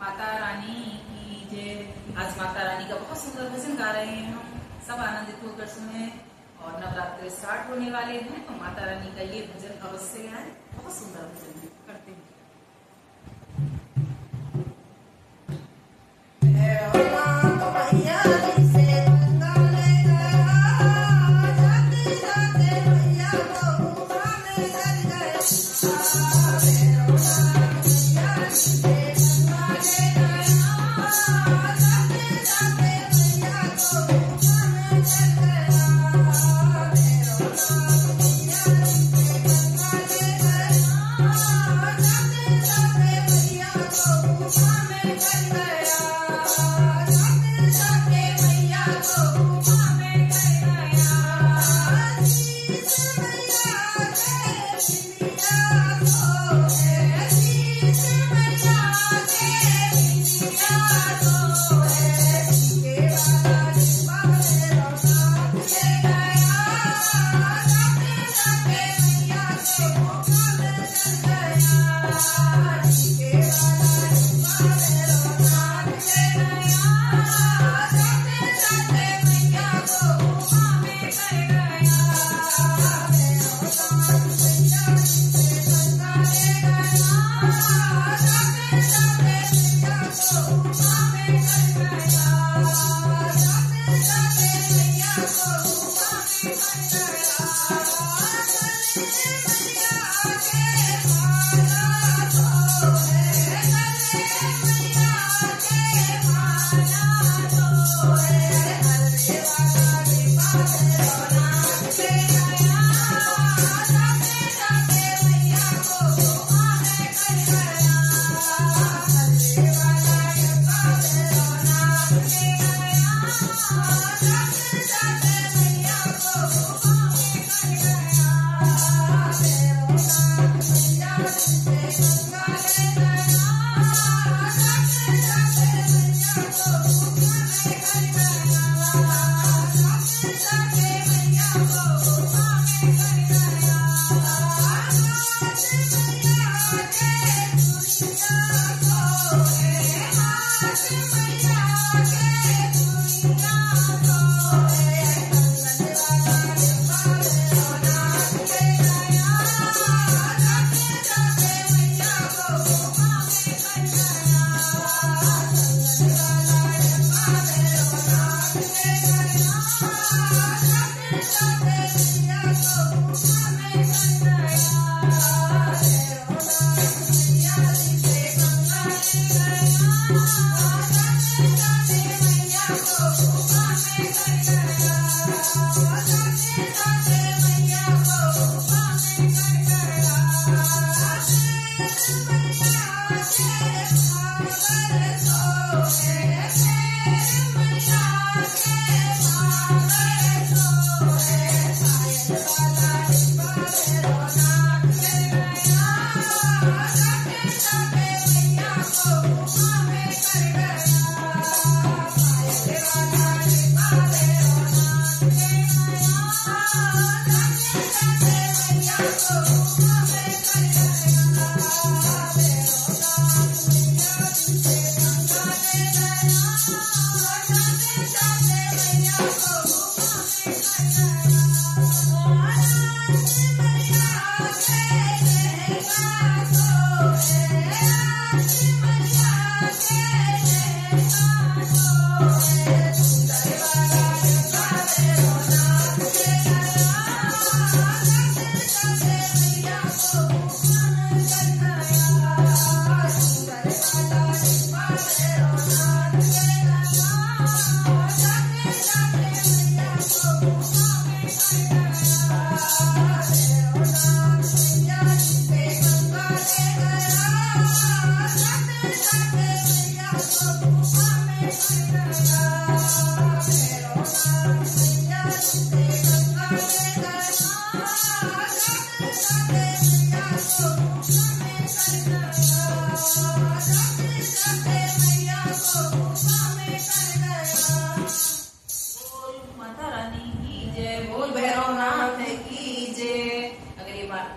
माता रानी की जय। आज माता रानी का बहुत सुंदर भजन गा रहे हैं हम सब आनंदित होकर सुने। और नवरात्र स्टार्ट होने वाले हैं तो माता रानी का ये भजन अवश्य गाएं। बहुत सुंदर भजन करते हैं।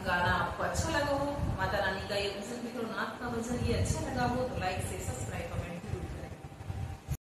गाना आपको अच्छा लगा हो, माता रानी का ये भजन मित्रों नाथ का भजन ये अच्छा लगा हो तो लाइक से